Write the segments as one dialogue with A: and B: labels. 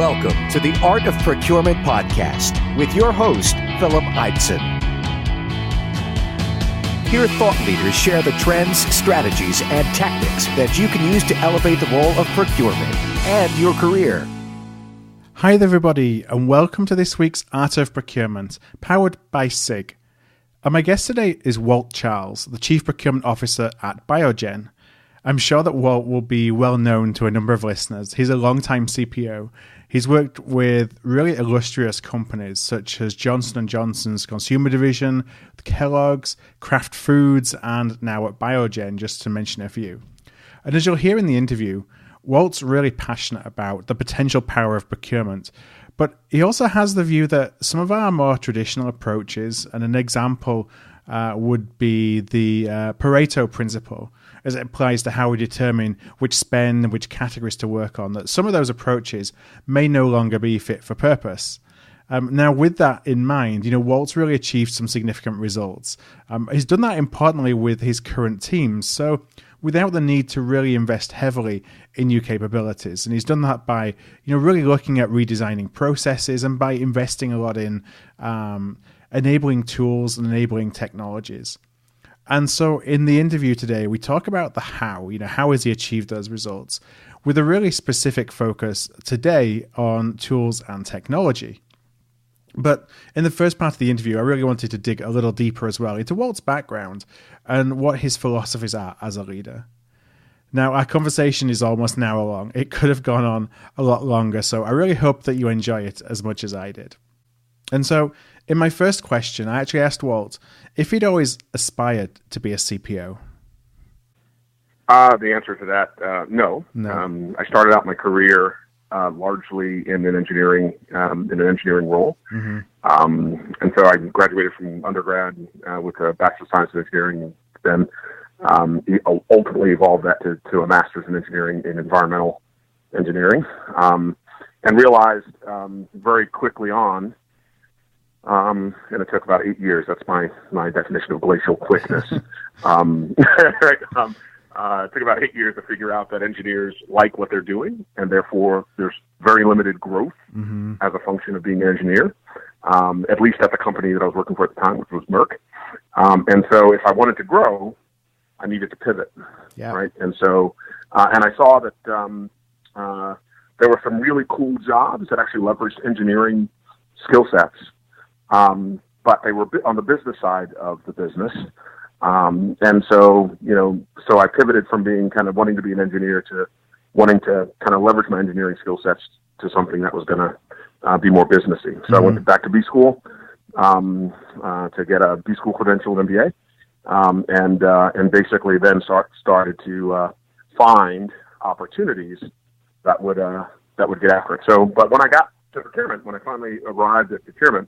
A: Welcome to the Art of Procurement podcast with your host, Philip Eidson. Here, thought leaders share the trends, strategies, and tactics that you can use to elevate the role of procurement and your career.
B: Hi there, everybody, and welcome to this week's Art of Procurement, powered by SIG. And my guest today is Walt Charles, the Chief Procurement Officer at Biogen. I'm sure that Walt will be well known to a number of listeners. He's a longtime CPO. He's worked with really illustrious companies such as Johnson & Johnson's consumer division, Kellogg's, Kraft Foods, and now at Biogen, just to mention a few. And as you'll hear in the interview, Walt's really passionate about the potential power of procurement, but he also has the view that some of our more traditional approaches, and an example would be the Pareto principle, as it applies to how we determine which spend and which categories to work on, that some of those approaches may no longer be fit for purpose. Now, with that in mind, Walt's really achieved some significant results. He's done that importantly with his current teams, so without the need to really invest heavily in new capabilities. And he's done that by, really looking at redesigning processes and by investing a lot in enabling tools and enabling technologies. And so in the interview today, we talk about the how, how has he achieved those results, with a really specific focus today on tools and technology. But in the first part of the interview, I really wanted to dig a little deeper as well into Walt's background and what his philosophies are as a leader. Now, our conversation is almost an hour long. It could have gone on a lot longer, so I really hope that you enjoy it as much as I did. And so, in my first question, I actually asked Walt if he'd always aspired to be a CPO.
C: The answer to that, no. I started out my career largely in an engineering role, and so I graduated from undergrad with a Bachelor of Science in Engineering. Then ultimately evolved that to a Master's in Engineering in Environmental Engineering, and realized very quickly on. And it took about 8 years. That's my definition of glacial quickness. Right. It took about 8 years to figure out that engineers like what they're doing, and therefore there's very limited growth as a function of being an engineer, at least at the company that I was working for at the time, which was Merck. And so if I wanted to grow, I needed to pivot. Yeah. Right. And so, and I saw that there were some really cool jobs that actually leveraged engineering skill sets. But they were on the business side of the business. And so, so I pivoted from being kind of wanting to be an engineer to wanting to kind of leverage my engineering skill sets to something that was going to be more businessy. So I went back to B school to get a B school credential and MBA, and basically then started to find opportunities that would get after it. So, but when I got to procurement, when I finally arrived at procurement,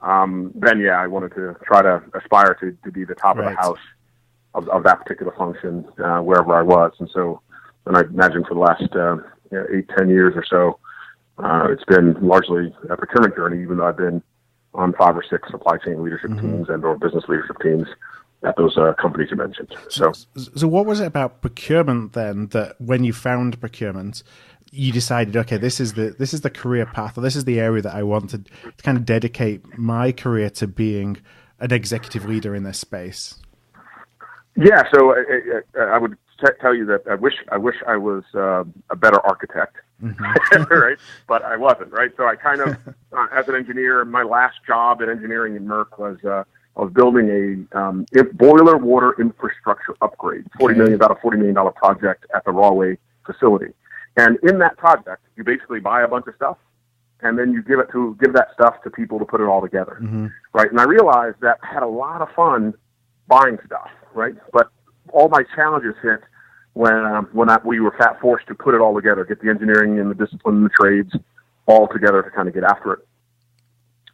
C: then I wanted to try to aspire to be the top of the house of that particular function wherever I was. And so, and I imagine for the last 8-10 years or so, it's been largely a procurement journey, even though I've been on 5 or 6 supply chain leadership teams and or business leadership teams at those companies you mentioned. So
B: what was it about procurement then that when you found procurement, you decided, okay, this is the career path, or this is the area that I want to kind of dedicate my career to being an executive leader in this space?
C: Yeah, so I would tell you that I wish I was a better architect, right? But I wasn't, right? So I kind of, as an engineer, my last job in engineering in Merck was I was building a boiler water infrastructure upgrade, about a $40 million project at the Rahway facility. And in that project, you basically buy a bunch of stuff, and then you give that stuff to people to put it all together, right? And I realized that I had a lot of fun buying stuff, right? But all my challenges hit when we were forced to put it all together, get the engineering and the discipline and the trades all together to kind of get after it.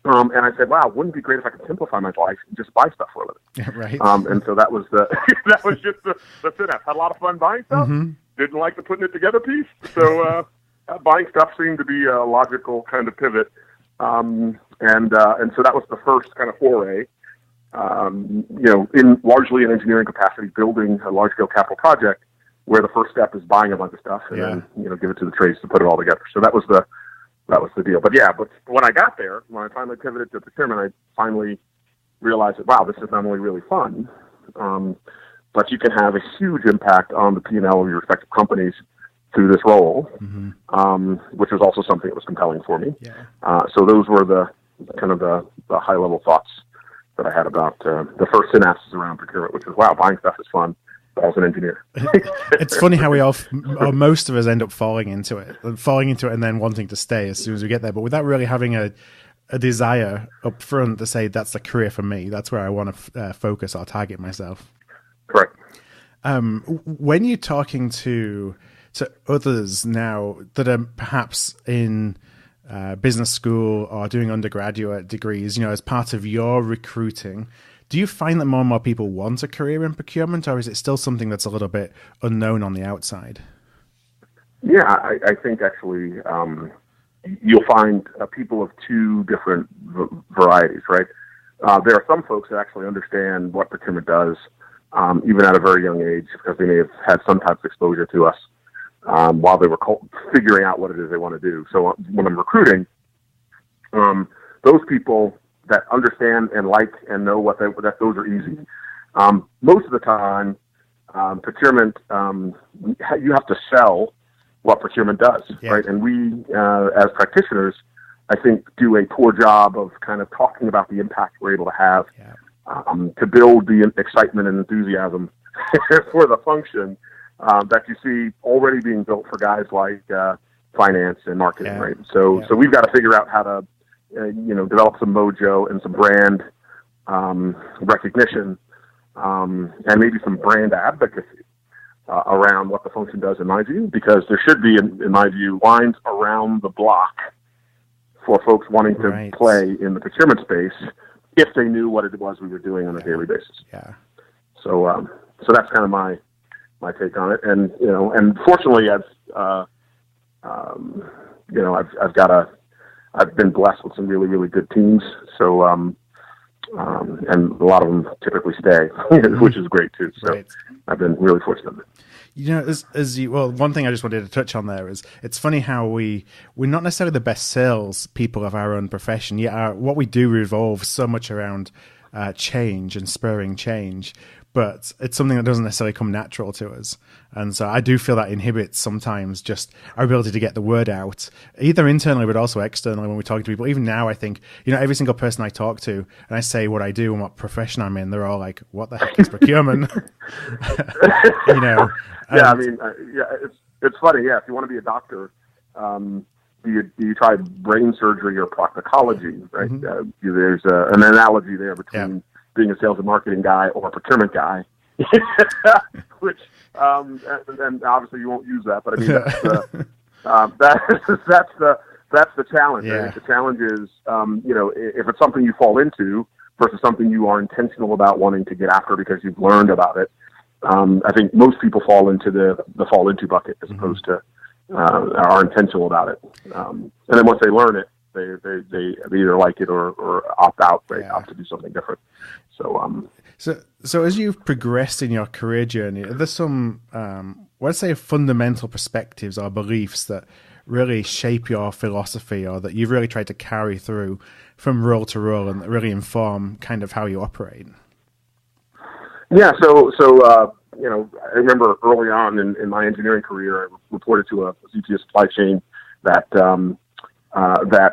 C: And I said, wow, wouldn't it be great if I could simplify my life and just buy stuff for a living?
B: Yeah, right.
C: And so that was just the fit-up. Had a lot of fun buying stuff. Didn't like the putting it together piece. So buying stuff seemed to be a logical kind of pivot. And so that was the first kind of foray, in largely an engineering capacity, building a large-scale capital project where the first step is buying a bunch of stuff and then, give it to the trades to put it all together. So that was the the deal. But yeah, but when I got there, when I finally pivoted to procurement, I finally realized that, wow, this is not only really fun, but you can have a huge impact on the P&L of your respective companies through this role, which was also something that was compelling for me.
B: Yeah.
C: So those were the kind of the high level thoughts that I had about the first synapses around procurement, which was, wow, buying stuff is fun. As an engineer.
B: It's funny how we all, or most of us, end up falling into it and then wanting to stay as soon as we get there, but without really having a desire up front to say, that's the career for me. That's where I want to focus or target myself.
C: Correct.
B: When you're talking to others now that are perhaps in business school or doing undergraduate degrees, as part of your recruiting, do you find that more and more people want a career in procurement, or is it still something that's a little bit unknown on the outside?
C: Yeah, I think actually you'll find people of two different varieties, right? There are some folks that actually understand what procurement does, even at a very young age, because they may have had some type of exposure to us while they were figuring out what it is they want to do. So when I'm recruiting, those people that understand and like and know that those are easy. Most of the time, procurement, you have to sell what procurement does, right? And we, as practitioners, I think do a poor job of kind of talking about the impact we're able to have to build the excitement and enthusiasm for the function that you see already being built for guys like finance and marketing, right? So we've got to figure out how to develop some mojo and some brand recognition, and maybe some brand advocacy around what the function does, in my view, because there should be, in my view, lines around the block for folks wanting to play in the procurement space if they knew what it was we were doing on a daily basis. Yeah. So that's kind of my take on it, and and fortunately, I've been blessed with some really, really good teams. So, and a lot of them typically stay, which is great too. So I've been really fortunate.
B: One thing I just wanted to touch on there is it's funny how we're not necessarily the best sales people of our own profession, yet what we do revolves so much around change and spurring change. But it's something that doesn't necessarily come natural to us. And so I do feel that inhibits sometimes just our ability to get the word out, either internally but also externally when we're talking to people. Even now, I think, every single person I talk to and I say what I do and what profession I'm in, they're all like, what the heck is procurement?
C: It's funny. Yeah, if you want to be a doctor, do you try brain surgery or proctology, right? Mm-hmm. There's an analogy there between being a sales and marketing guy or a procurement guy, which, and obviously you won't use that, but I mean, that's the challenge. Yeah. Right? The challenge is, if it's something you fall into versus something you are intentional about wanting to get after because you've learned about it. I think most people fall into the fall into bucket as opposed to are intentional about it. And then once they learn it, they either like it or opt out, right? Opt to do something different.
B: So as you've progressed in your career journey, are there some, let's say, fundamental perspectives or beliefs that really shape your philosophy or that you've really tried to carry through from role to role and that really inform kind of how you operate?
C: Yeah. So I remember early on in my engineering career, I reported to a VP of supply chain that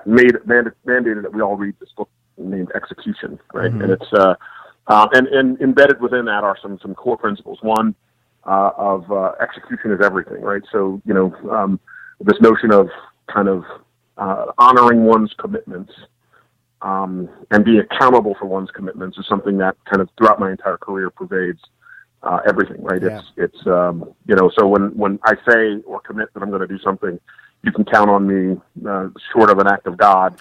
C: mandated that we all read this book named Execution, right? Mm-hmm. And it's and embedded within that are some core principles. One of execution is everything, right? So this notion of kind of honoring one's commitments and being accountable for one's commitments is something that kind of throughout my entire career pervades everything, right? Yeah. It's so when I say or commit that I'm going to do something, you can count on me, short of an act of God,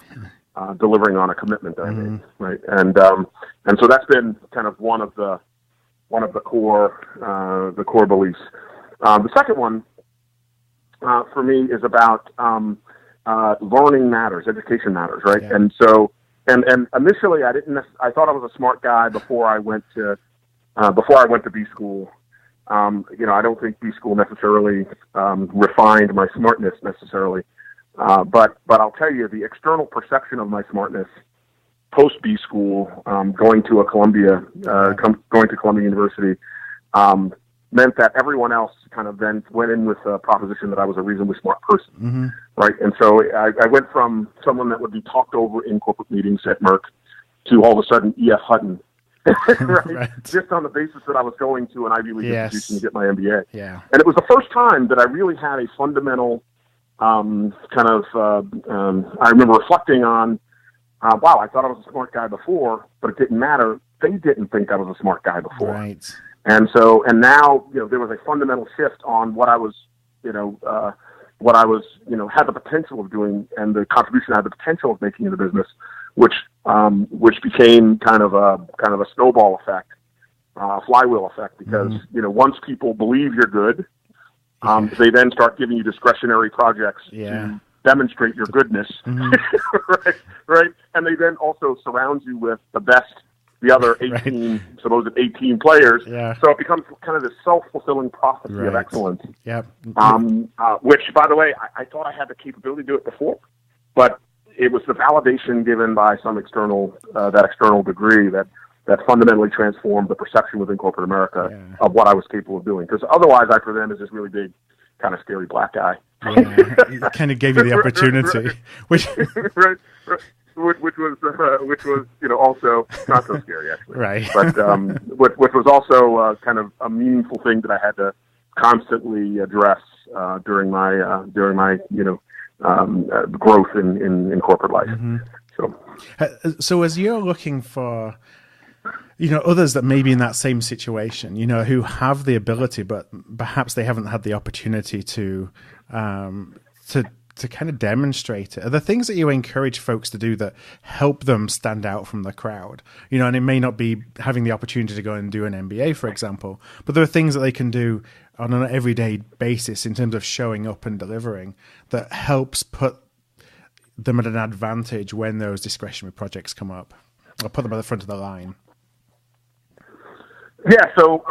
C: delivering on a commitment that I made, right? And so that's been kind of one of the core beliefs. The second one for me is about learning matters, education matters, right? Yeah. And so and initially I thought I was a smart guy before I went to B school. I don't think B school necessarily refined my smartness necessarily, But I'll tell you, the external perception of my smartness post B school, going to Columbia University, meant that everyone else kind of then went in with a proposition that I was a reasonably smart person,
B: Mm-hmm.
C: right? And so I went from someone that would be talked over in corporate meetings at Merck to all of a sudden E.F. Hutton, right?
B: Right.
C: Just on the basis that I was going to an Ivy League institution to get my MBA.
B: Yeah.
C: And it was the first time that I really had a fundamental I remember reflecting on, wow, I thought I was a smart guy before, but it didn't matter. They didn't think I was a smart guy before.
B: Right.
C: And so, and now, there was a fundamental shift on what I was, had the potential of doing and the contribution I had the potential of making in the business, which became kind of a snowball effect, flywheel effect, because, once people believe you're good, they then start giving you discretionary projects to demonstrate your goodness, right? And they then also surround you with the other 18, supposed 18 players.
B: Yeah.
C: So it becomes kind of this self-fulfilling prophecy of excellence.
B: Yep.
C: Which, by the way, I thought I had the capability to do it before, but it was the validation given by some external degree that fundamentally transformed the perception within corporate America of what I was capable of doing. Because otherwise, I present as this really big, kind of scary black guy.
B: Yeah, it kind of gave you the opportunity, which
C: was also not so scary actually,
B: right?
C: But which was also kind of a meaningful thing that I had to constantly address during my growth in corporate life.
B: Mm-hmm.
C: So
B: as you're looking for others that may be in that same situation, who have the ability, but perhaps they haven't had the opportunity to kind of demonstrate it. Are there things that you encourage folks to do that help them stand out from the crowd? And it may not be having the opportunity to go and do an MBA, for example, but there are things that they can do on an everyday basis in terms of showing up and delivering that helps put them at an advantage when those discretionary projects come up, or put them at the front of the line.
C: Yeah, so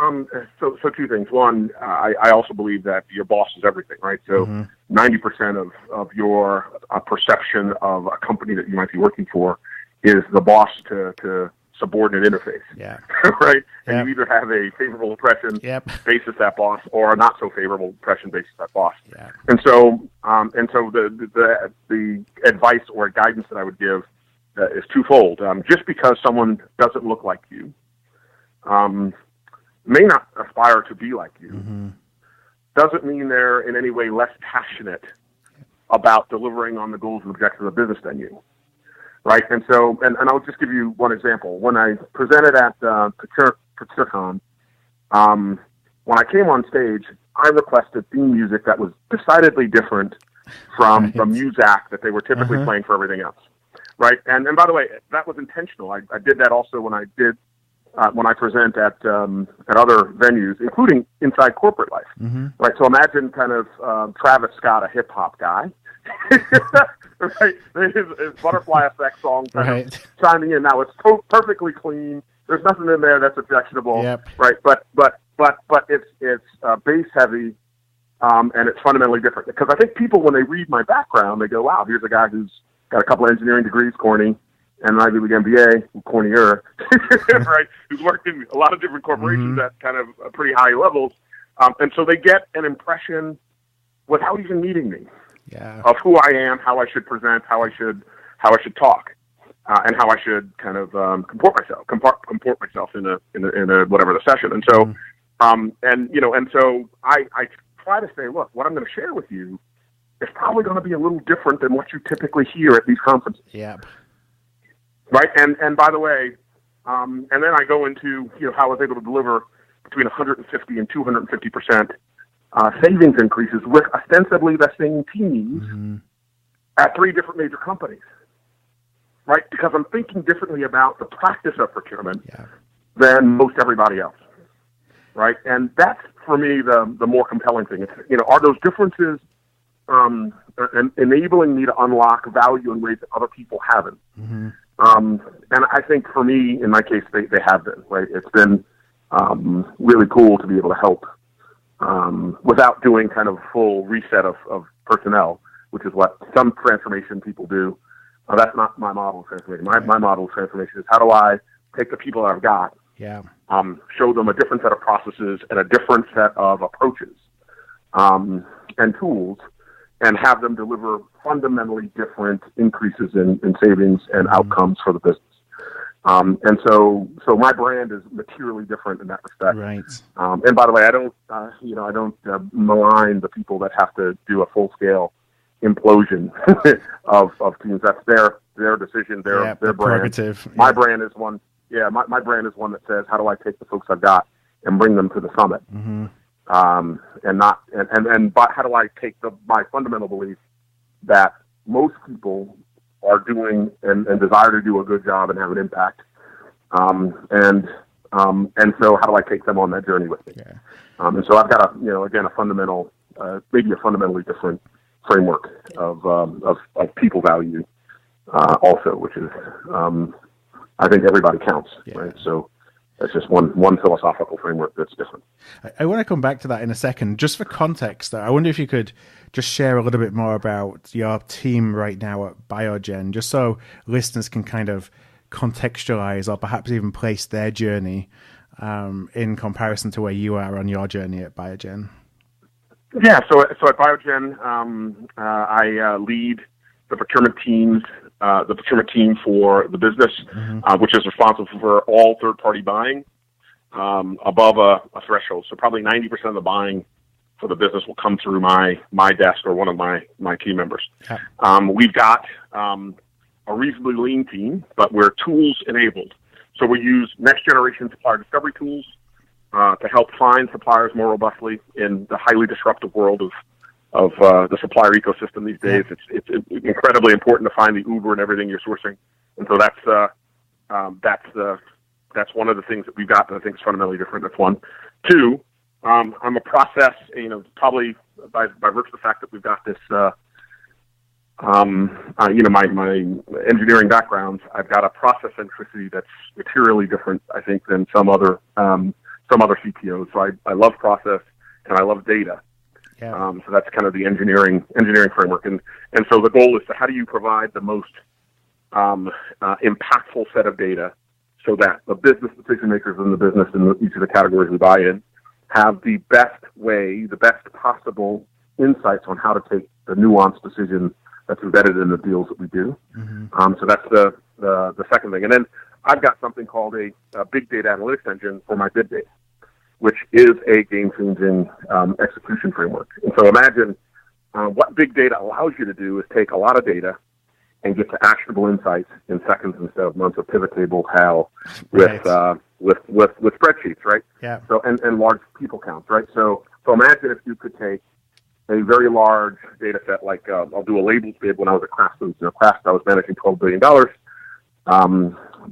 C: two things. One, I also believe that your boss is everything, right? So 90% of your perception of a company that you might be working for is the boss to subordinate interface.
B: Yeah.
C: Right? And you either have a favorable impression basis that boss, or a not so favorable impression basis that boss.
B: Yeah.
C: And so the advice or guidance that I would give is twofold. Just because someone doesn't look like you, may not aspire to be like you, doesn't mean they're in any way less passionate about delivering on the goals and objectives of the business than you, right? And so, and I'll just give you one example. When I presented at ProcureCon, when I came on stage, I requested theme music that was decidedly different from the Muzak that they were typically playing for everything else, right? And by the way, that was intentional. I did that also when I present at other venues, including inside corporate life, right? So imagine kind of Travis Scott, a hip hop guy, right? His Butterfly Effect song chiming in. Now it's perfectly clean. There's nothing in there that's objectionable, right? But it's bass heavy, and it's fundamentally different. Because I think people, when they read my background, they go, "Wow, here's a guy who's got a couple of engineering degrees, corny, and an Ivy League MBA, cornier," right? Who's worked in a lot of different corporations at kind of pretty high levels, and so they get an impression without even meeting me of who I am, how I should present, how I should talk, and how I should kind of comport myself in a whatever the session. And so, and so I try to say, look, what I'm going to share with you is probably going to be a little different than what you typically hear at these conferences.
B: Yep.
C: Right, and by the way, and then I go into how I was able to deliver between 150 and 250% savings increases with ostensibly the same teams at 3 different major companies. Right, because I'm thinking differently about the practice of procurement than most everybody else. Right, and that's for me the more compelling thing. It's, are those differences enabling me to unlock value in ways that other people haven't? And I think for me, in my case, they have been, right? It's been really cool to be able to help without doing kind of a full reset of personnel, which is what some transformation people do. That's not my model of transformation. My model of transformation is, how do I take the people that I've got, show them a different set of processes and a different set of approaches and tools, and have them deliver fundamentally different increases in savings and outcomes for the business. And so my brand is materially different in that respect.
B: Right.
C: And by the way, I don't malign the people that have to do a full scale implosion of teams. That's their decision, their brand.
B: Prerogative.
C: My brand is one. Yeah, my brand is one that says, how do I take the folks I've got and bring them to the summit?
B: Mm-hmm.
C: But how do I take my fundamental belief that most people are doing and desire to do a good job and have an impact, and so how do I take them on that journey with me?
B: Yeah.
C: And so I've got a fundamental, maybe a fundamentally different framework of people value, also, which is, I think everybody counts, right? So that's just one philosophical framework that's different.
B: I want to come back to that in a second. Just for context, though, I wonder if you could just share a little bit more about your team right now at Biogen, just so listeners can kind of contextualize or perhaps even place their journey in comparison to where you are on your journey at Biogen.
C: Yeah, so at Biogen, I lead the procurement team for the business, which is responsible for all third-party buying above a threshold. So probably 90% of the buying for the business will come through my desk or one of my team members. Yeah. We've got a reasonably lean team, but we're tools enabled. So we use next generation supplier discovery tools to help find suppliers more robustly in the highly disruptive world of the supplier ecosystem these days. Yeah. It's incredibly important to find the Uber and everything you're sourcing, and so that's one of the things that we've got that I think is fundamentally different. That's one. Two, I'm a process. Probably by virtue of the fact that we've got this. My engineering background, I've got a process centricity that's materially different, I think, than some other CPOs. So I love process and I love data. Yeah. So that's kind of the engineering framework, and so the goal is to how do you provide the most impactful set of data so that the business decision makers in the business in each of the categories we buy in have the best possible insights on how to take the nuanced decision that's embedded in the deals that we do. Mm-hmm. So that's the second thing, and then I've got something called a big data analytics engine for my bid data, which is a game-changing execution framework. And so imagine what big data allows you to do is take a lot of data and get to actionable insights in seconds instead of months of pivot tables, with spreadsheets, right? Yeah. So and large people counts, right? So imagine if you could take a very large data set, like I'll do a labels bid when I was at Kraft Foods. Kraft, I was managing $12 billion.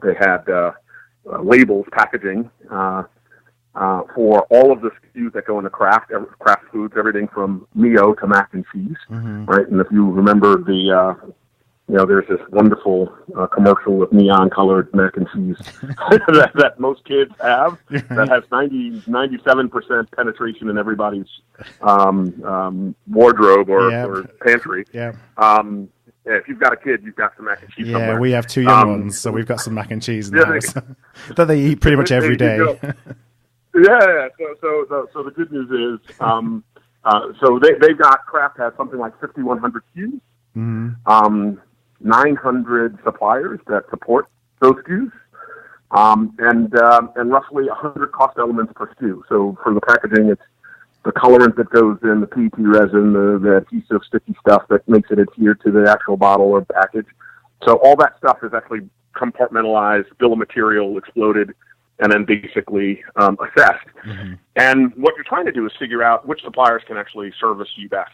C: They had labels, packaging, for all of the SKUs that go into Kraft Foods, everything from Mio to mac and cheese, right? And if you remember there's this wonderful commercial with neon-colored mac and cheese that most kids have, that has 97% penetration in everybody's wardrobe or pantry. Yeah. If you've got a kid, you've got some mac and cheese somewhere.
B: Yeah, we have two young ones, so we've got some mac and cheese in the house that they eat pretty much every day.
C: Yeah. So the good news is, so they've got, Kraft has something like 5,100 SKUs, 900 suppliers that support those SKUs, and roughly 100 cost elements per SKU. So for the packaging, it's the colorant that goes in, the PET resin, the adhesive sticky stuff that makes it adhere to the actual bottle or package. So all that stuff is actually compartmentalized, bill of material, exploded, and then basically assessed. Mm-hmm. And what you're trying to do is figure out which suppliers can actually service you best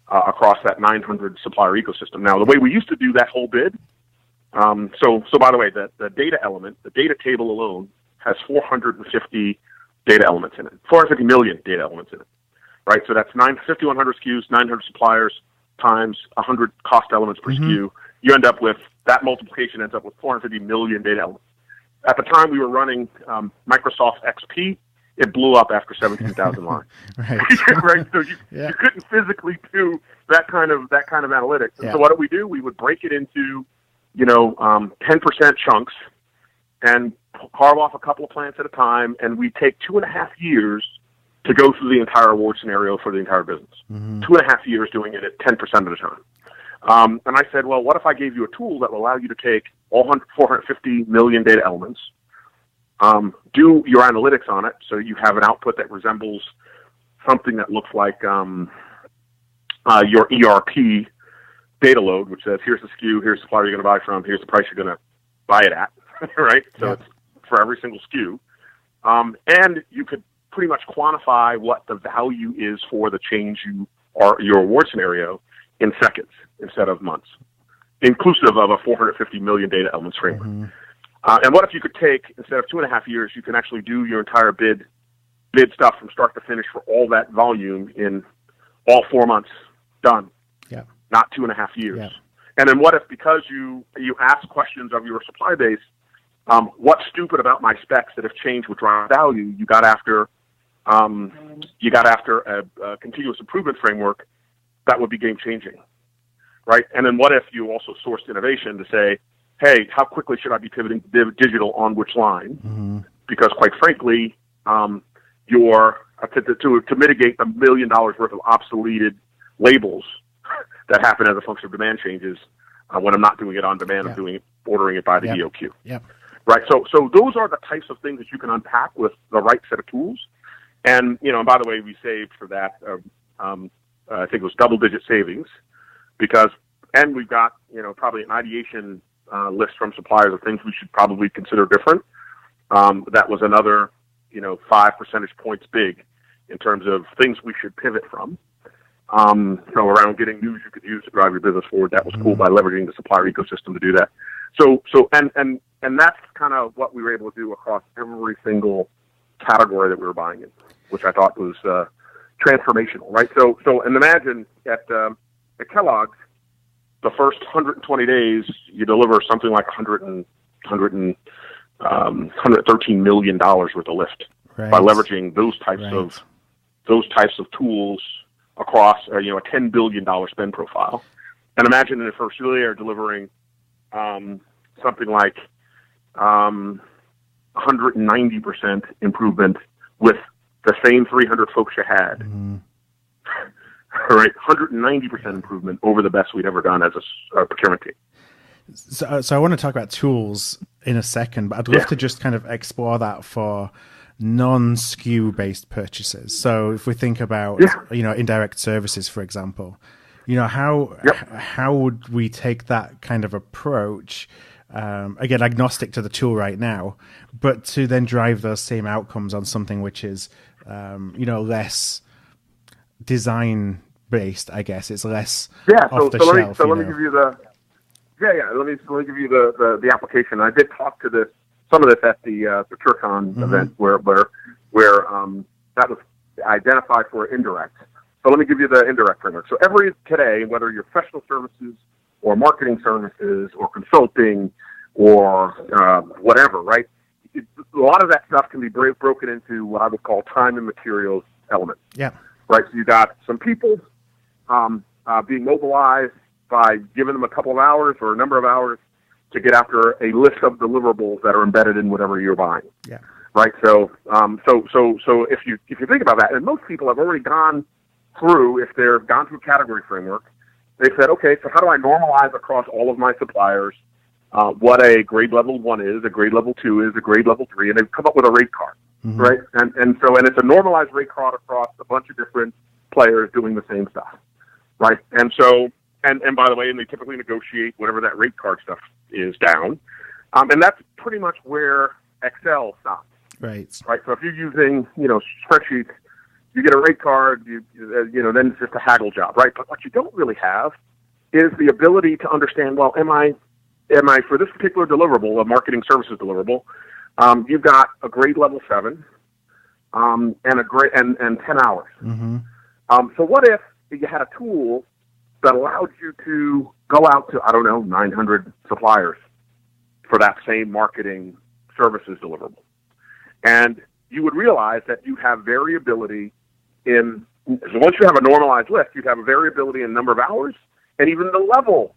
C: across that 900 supplier ecosystem. Now, the way we used to do that whole bid, so by the way, the data element, the data table alone, has 450 data elements in it, 450 million data elements in it, right? So that's 5,100 SKUs, 900 suppliers times 100 cost elements per SKU. You end up with, that multiplication ends up with 450 million data elements. At the time we were running Microsoft XP, it blew up after 17,000 lines.
B: Right.
C: Right. So you couldn't physically do that kind of analytics. And so what did we do? We would break it into, 10% chunks and carve off a couple of plants at a time. And we take 2.5 years to go through the entire award scenario for the entire business. 2.5 years doing it at 10% of the time. And I said, well, what if I gave you a tool that will allow you to take all 450 million data elements, do your analytics on it, so you have an output that resembles something that looks like your ERP data load, which says, here's the SKU, here's the supplier you're going to buy from, here's the price you're going to buy it at, right? So it's for every single SKU. And you could pretty much quantify what the value is for the change your award scenario in seconds instead of months, inclusive of a 450 million data elements framework. And what if you could take, instead of 2.5 years, you can actually do your entire bid stuff from start to finish for all that volume in all 4 months, done. Yeah. Not 2.5 years. Yeah. And then what if, because you ask questions of your supply base, what's stupid about my specs that have changed with drive value, you got after a continuous improvement framework that would be game changing, right? And then what if you also sourced innovation to say, hey, how quickly should I be pivoting to digital on which line? Because quite frankly, to mitigate $1 million worth of obsoleted labels that happen as a function of demand changes, when I'm not doing it on demand, I'm ordering it by the EOQ. Yep. Right. So those are the types of things that you can unpack with the right set of tools. And, and by the way, we saved for that, I think it was double-digit savings and we've got, probably an ideation list from suppliers of things we should probably consider different. That was another, 5 percentage points big in terms of things we should pivot from. So around getting news you could use to drive your business forward, that was cool by leveraging the supplier ecosystem to do that. And that's kind of what we were able to do across every single category that we were buying in, which I thought was transformational, right? So and imagine at Kellogg's, the first 120 days, you deliver something like $113 million worth of lift by leveraging those types of tools across a $10 billion spend profile. And imagine in the first year delivering something like 190% improvement with the same 300 folks you had. All right, 190% improvement over the best we'd ever done as a procurement team.
B: So I want to talk about tools in a second, but I'd love to just kind of explore that for non-SKU based purchases. So if we think about, indirect services, for example, how would we take that kind of approach? Again, agnostic to the tool right now, but to then drive those same outcomes on something which is, less design based, I guess. It's less off the shelf.
C: Let me give you the Let me give you the application. I did talk to some of this at the ProcureCon event where that was identified for indirect. So let me give you the indirect framework. So today, whether you're professional services or marketing services or consulting or whatever, right? A lot of that stuff can be broken into what I would call time and materials elements. Yeah. Right. So you got some people being mobilized by giving them a couple of hours or a number of hours to get after a list of deliverables that are embedded in whatever you're buying. Yeah. Right. So if you think about that, and most people have already gone through, if they've gone through category framework, they said, okay, so how do I normalize across all of my suppliers what a grade level 1 is, a grade level 2 is, a grade level 3, and they've come up with a rate card, right? And it's a normalized rate card across a bunch of different players doing the same stuff, right? And so, and by the way, and they typically negotiate whatever that rate card stuff is down, and that's pretty much where Excel stops, right? Right. So if you're using spreadsheets, you get a rate card, then it's just a haggle job, right? But what you don't really have is the ability to understand, well, am I for this particular deliverable, a marketing services deliverable, you've got a grade level 7, and a grade and 10 hours. So what if you had a tool that allowed you to go out to 900 suppliers for that same marketing services deliverable, and you would realize that you have variability in, so once you have a normalized list, you'd have a variability in number of hours and even the level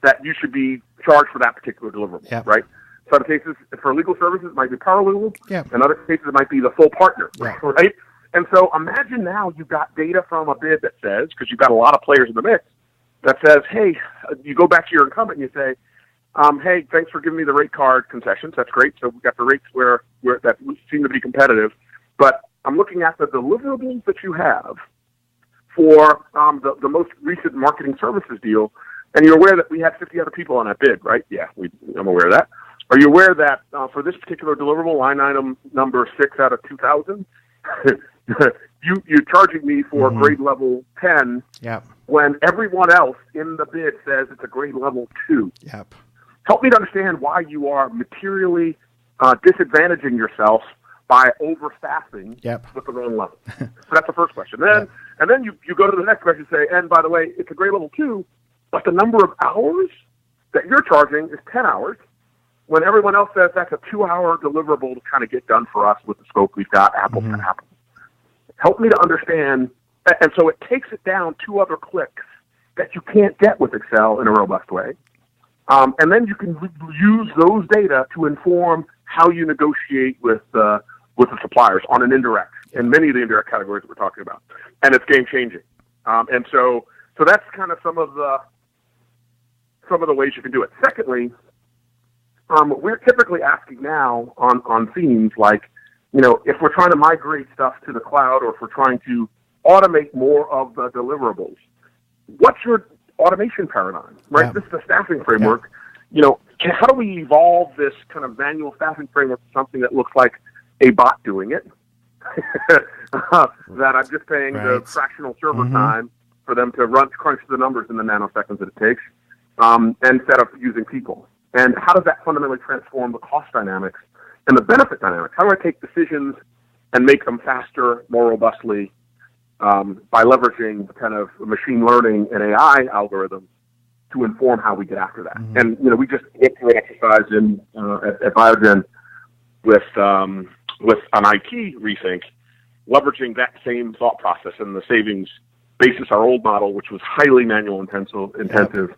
C: that you should be charged for that particular deliverable, right? Some cases, for legal services, it might be paralegal. In other cases, it might be the full partner, right? And so imagine now you've got data from a bid that says, because you've got a lot of players in the mix, that says, hey, you go back to your incumbent and you say, hey, thanks for giving me the rate card concessions. That's great. So we've got the rates where that seem to be competitive. But I'm looking at the deliverables that you have for the most recent marketing services deal, and you're aware that we had 50 other people on that bid, right? Yeah, I'm aware of that. Are you aware that for this particular deliverable, line item number 6 out of 2,000, you're charging me for grade level 10 when everyone else in the bid says it's a grade level 2? Help me to understand why you are materially disadvantaging yourself by overstaffing with the wrong level. So that's the first question. And then you go to the next question and say, and by the way, it's a grade level 2, but the number of hours that you're charging is 10 hours, when everyone else says that's a 2-hour deliverable to kind of get done for us with the scope we've got, apples to apples. Help me to understand, and so it takes it down 2 other clicks that you can't get with Excel in a robust way. And then you can use those data to inform how you negotiate with the suppliers on an indirect, and many of the indirect categories that we're talking about. And it's game-changing. And so that's kind of some of the ways you can do it. Secondly, we're typically asking now on themes like, if we're trying to migrate stuff to the cloud, or if we're trying to automate more of the deliverables, what's your automation paradigm, right? This is the staffing framework. How do we evolve this kind of manual staffing framework to something that looks like a bot doing it, that I'm just paying the fractional server time for them to crunch the numbers in the nanoseconds that it takes, instead of using people? And how does that fundamentally transform the cost dynamics and the benefit dynamics? How do I take decisions and make them faster, more robustly, by leveraging kind of machine learning and AI algorithms to inform how we get after that? And we just went through an exercise at Biogen with an IT rethink, leveraging that same thought process and the savings basis. Our old model, which was highly manual intensive,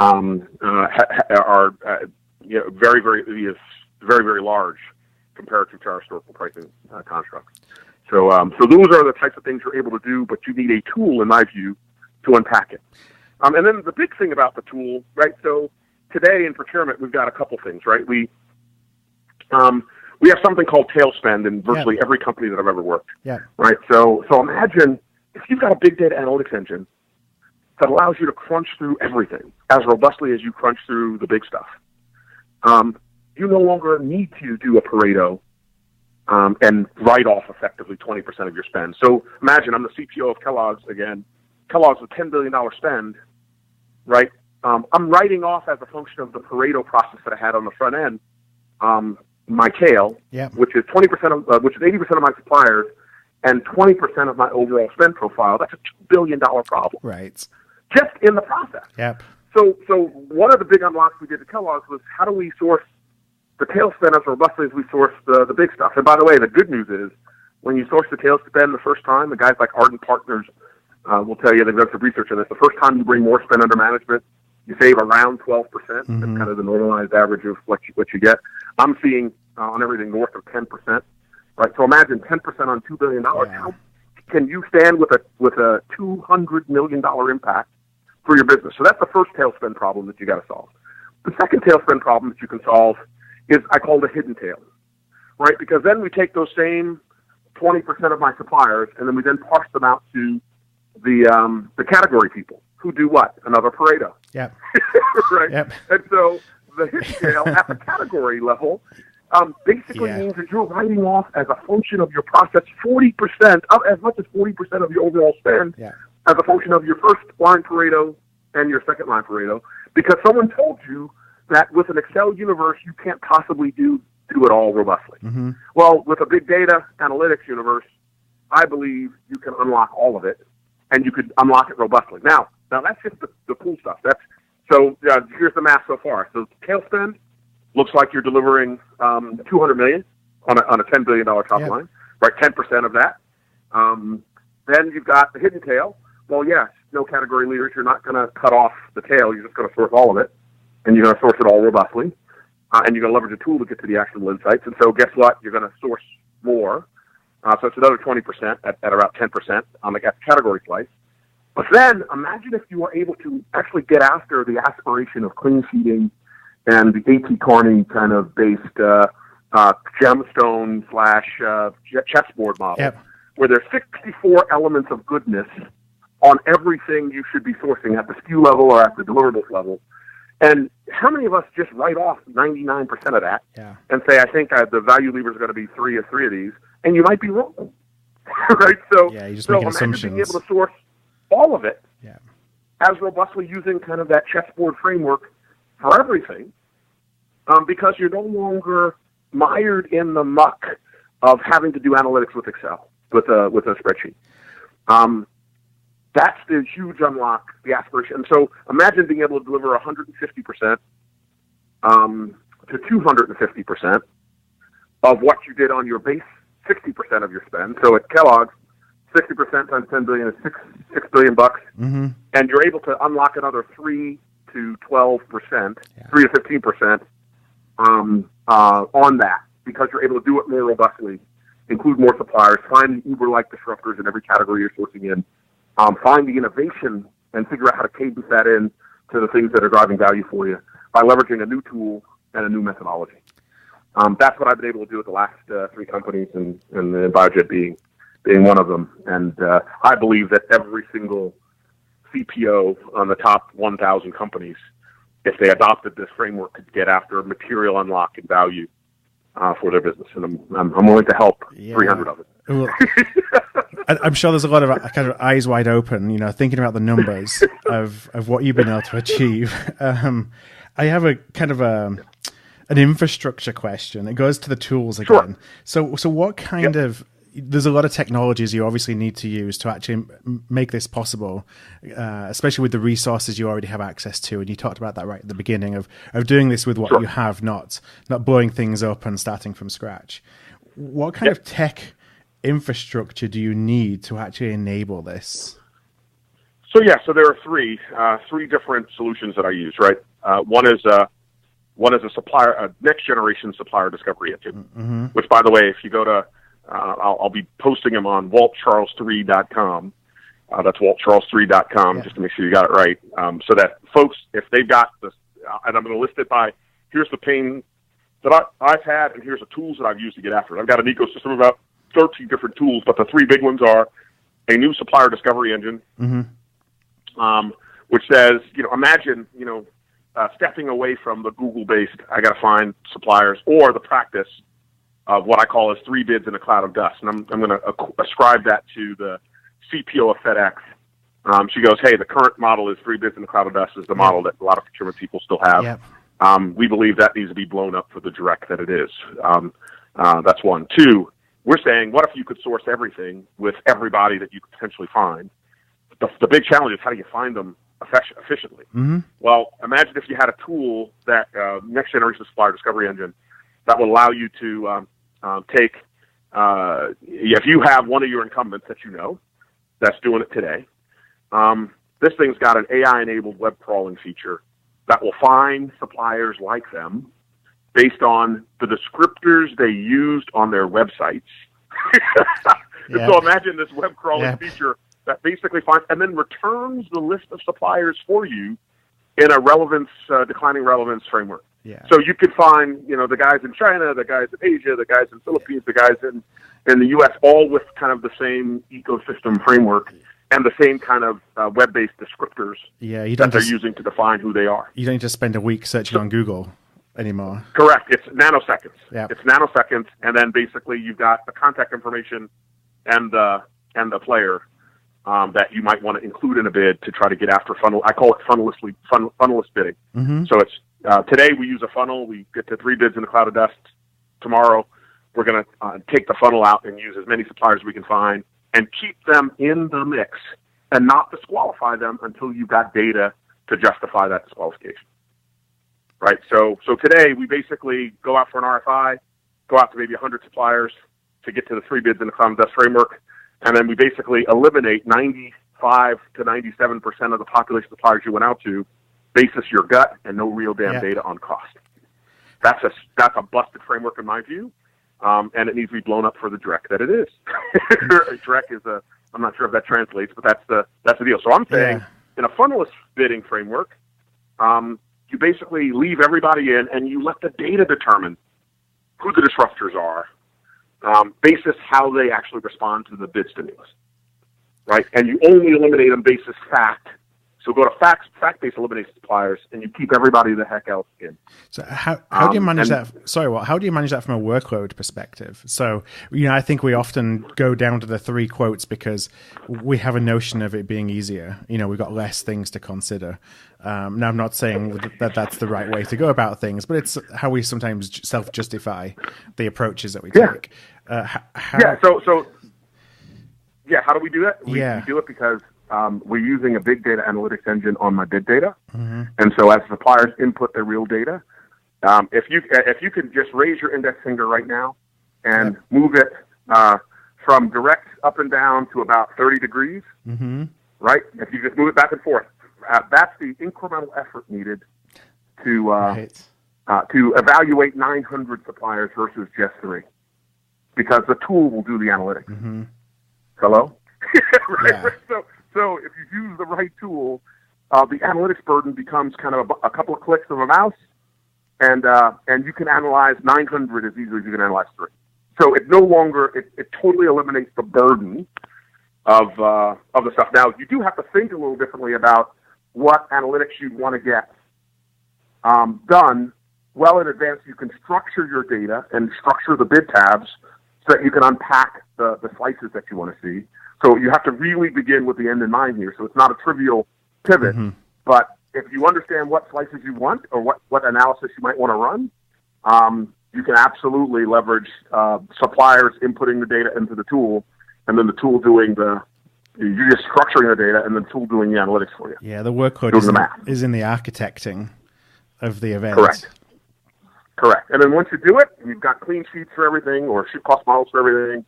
C: are very, very, very, very large comparative to our historical pricing constructs. So those are the types of things you're able to do, but you need a tool, in my view, to unpack it. And then the big thing about the tool, right? So today in procurement, we've got a couple things, right? We have something called tail spend in virtually every company that I've ever worked. Right. So imagine if you've got a big data analytics engine that allows you to crunch through everything as robustly as you crunch through the big stuff. You no longer need to do a Pareto and write off effectively 20% of your spend. So imagine I'm the CPO of Kellogg's again. Kellogg's with $10 billion spend, right? I'm writing off as a function of the Pareto process that I had on the front end, my tail, which is 20%, which is 80% of my suppliers and 20% of my overall spend profile. That's a $2 billion problem,
B: right?
C: Just in the process. So one of the big unlocks we did at Kellogg's was how do we source the tail spend as robustly as we source the big stuff. And by the way, the good news is when you source the tail spend the first time, the guys like Ardent Partners will tell you, they've done some research on this, the first time you bring more spend under management, you save around 12%. That's kind of the normalized average of what you get. I'm seeing on everything north of 10%. Right, so imagine 10% on $2 billion. How can you stand with a $200 million impact for your business? So that's the first tail spend problem that you got to solve. The second tail spend problem that you can solve is I call the hidden tail, right? Because then we take those same 20% of my suppliers and then we then parse them out to the category people who do what? Another Pareto. Right. And so the hidden tail at the category level basically means that you're writing off as a function of your process 40%, as much as 40% of your overall spend as a function of your first line Pareto and your second line Pareto, because someone told you that with an Excel universe you can't possibly do it all robustly. Well, with a big data analytics universe, I believe you can unlock all of it, and you could unlock it robustly. Now that's just the cool stuff. Here's the math so far. So tail spend looks like you're delivering $200 million on a $10 billion top line, right? 10% of that. Then you've got the hidden tail. Well, yes, no category leaders. You're not going to cut off the tail. You're just going to source all of it, and you're going to source it all robustly, and you're going to leverage a tool to get to the actionable insights. And so guess what? You're going to source more. So it's another 20% at about 10% on the category slice. But then imagine if you were able to actually get after the aspiration of clean feeding and the A.T. Kearney kind of based gemstone / chessboard model, where there's 64 elements of goodness on everything you should be sourcing at the SKU level or at the deliverables level. And how many of us just write off 99% of that and say, I think the value levers are going to be three of these, and you might be wrong, right? So,
B: you're just
C: making
B: assumptions.
C: Being able to source all of it as robustly using kind of that chessboard framework for everything, because you're no longer mired in the muck of having to do analytics with Excel, with a spreadsheet. That's the huge unlock, the aspiration. And so imagine being able to deliver 150% to 250% of what you did on your base 60% of your spend. So at Kellogg's, 60% times $10 billion is $6 billion bucks, and you're able to unlock another 3 to 12%, 3 to 15% on that, because you're able to do it more robustly, include more suppliers, find the Uber-like disruptors in every category you're sourcing in, find the innovation and figure out how to cadence that in to the things that are driving value for you by leveraging a new tool and a new methodology. That's what I've been able to do with the last 3 companies, and Biogen being one of them. And I believe that every single CPO on the top 1,000 companies, if they adopted this framework, could get after a material unlock in value for their business. And I'm willing to help 300 of it.
B: Well, I'm sure there's a lot of kind of eyes wide open, thinking about the numbers of what you've been able to achieve. I have a kind of an infrastructure question. It goes to the tools again. Sure. So what kind of, there's a lot of technologies you obviously need to use to actually make this possible, especially with the resources you already have access to. And you talked about that right at the beginning of doing this with what you have, not blowing things up and starting from scratch. What kind of tech infrastructure do you need to actually enable this?
C: So there are three different solutions that I use, right? One is a next generation supplier discovery engine, which, by the way, if you go to, I'll be posting them on waltcharles3.com. That's waltcharles3.com, just to make sure you got it right. So that folks, if they've got this, and I'm going to list it by, here's the pain that I've had, and here's the tools that I've used to get after it. I've got an ecosystem of about 13 different tools, but the 3 big ones are a new supplier discovery engine, which says, imagine, stepping away from the Google-based, I got to find suppliers, or the practice of what I call as 3 bids in a cloud of dust. And I'm going to ascribe that to the CPO of FedEx. She goes, hey, the current model is 3 bids in a cloud of dust is the model that a lot of procurement people still have.
B: Yep.
C: We believe that needs to be blown up for the direct that it is. That's one. 2, we're saying, what if you could source everything with everybody that you could potentially find? The big challenge is, how do you find them efficiently? Well, imagine if you had a tool, that next generation supplier discovery engine, that will allow you to take, if you have one of your incumbents that that's doing it today, this thing's got an AI-enabled web crawling feature that will find suppliers like them based on the descriptors they used on their websites. So imagine this web crawling feature that basically finds and then returns the list of suppliers for you in a declining relevance framework. So you could find, the guys in China, the guys in Asia, the guys in the Philippines, the guys in the U.S., all with kind of the same ecosystem framework and the same kind of web-based descriptors that they're using to define who they are.
B: You don't need to spend a week searching on Google anymore.
C: Correct. It's nanoseconds. It's nanoseconds, and then basically you've got the contact information and the player that you might want to include in a bid to try to get after funnel. I call it funnelist bidding. So it's today we use a funnel. We get to 3 bids in the cloud of dust. Tomorrow we're going to take the funnel out and use as many suppliers as we can find and keep them in the mix and not disqualify them until you've got data to justify that disqualification. Right. So today we basically go out for an RFI, go out to maybe 100 suppliers to get to the 3 bids in the common best framework. And then we basically eliminate 95 to 97% of the population of suppliers you went out to, basis your gut and no real damn data on cost. That's a busted framework in my view, and it needs to be blown up for the dreck that it is. Dreck is I'm not sure if that translates, but that's the deal. So I'm saying in a funnelless bidding framework, you basically leave everybody in and you let the data determine who the disruptors are, basis how they actually respond to the bid stimulus, right? And you only eliminate them basis fact. So go to fact-based eliminate suppliers, and you keep everybody the heck else in.
B: So how do you manage that? Sorry, how do you manage that from a workload perspective? So, I think we often go down to the 3 quotes because we have a notion of it being easier. We've got less things to consider. Now, I'm not saying that that's the right way to go about things, but it's how we sometimes self-justify the approaches that we take.
C: How do we do that? We do it because we're using a big data analytics engine on my bid data. Mm-hmm. And so as suppliers input their real data, if you can just raise your index finger right now and move it from direct up and down to about 30 degrees, right? If you just move it back and forth, that's the incremental effort needed to evaluate 900 suppliers versus just 3, because the tool will do the analytics. Mm-hmm. Hello? Right? So if you use the right tool, the analytics burden becomes kind of a couple of clicks of a mouse, and you can analyze 900 as easily as you can analyze 3. So it no longer it totally eliminates the burden of the stuff. Now you do have to think a little differently about what analytics you want to get done well in advance. You can structure your data and structure the bid tabs so that you can unpack the slices that you want to see. So you have to really begin with the end in mind here. So it's not a trivial pivot, but if you understand what slices you want or what analysis you might want to run, you can absolutely leverage suppliers inputting the data into the tool, and then the tool doing you're just structuring the data, and the tool doing the analytics for you.
B: Yeah, the workload is in the architecting of the event.
C: Correct. And then once you do it, you've got clean sheets for everything or shoot cost models for everything.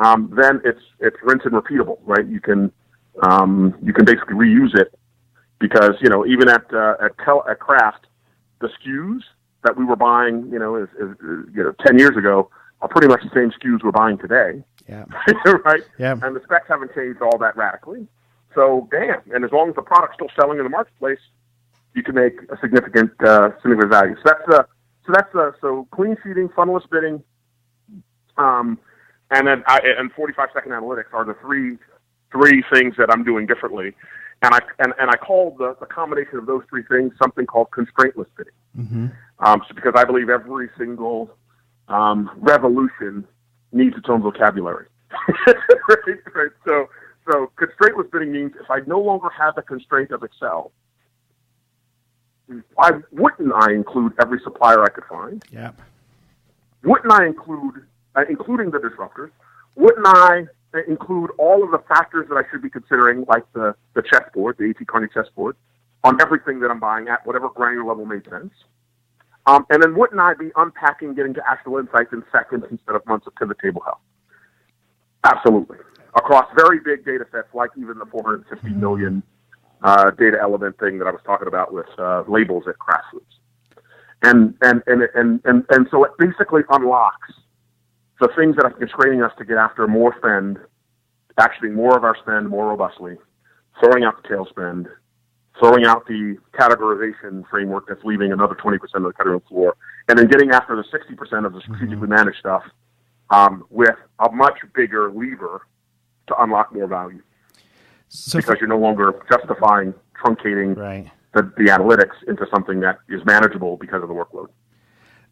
C: Then it's rinse and repeatable, right? You can basically reuse it because even at Kraft, the SKUs that we were buying 10 years ago are pretty much the same SKUs we're buying today.
B: Yeah.
C: Right.
B: Yeah.
C: And the specs haven't changed all that radically. So damn. And as long as the product's still selling in the marketplace, you can make a significant value. So clean sheeting, funnelless bidding, and then 45-second analytics are the three things that I'm doing differently, and I call the combination of those 3 things something called constraintless bidding. Mm-hmm. So because I believe every single revolution needs its own vocabulary. right? So constraintless bidding means if I no longer have the constraint of Excel, why wouldn't I include every supplier I could find?
B: Yeah.
C: Wouldn't I include, including the disruptors, wouldn't I include all of the factors that I should be considering, like the chessboard, the A.T. Kearney chessboard, on everything that I'm buying at whatever granular level made sense? And then wouldn't I be unpacking, getting to actual insights in seconds instead of months of pivot table health? Absolutely. Across very big data sets, like even the 450 million data element thing that I was talking about with labels at Kraft Foods. And so it basically unlocks the things that are constraining us to get after more spend, actually more of our spend more robustly, throwing out the tail spend, throwing out the categorization framework that's leaving another 20% of the cutting room floor, and then getting after the 60% of the strategically managed stuff with a much bigger lever to unlock more value. So because you're no longer justifying truncating the analytics into something that is manageable because of the workload.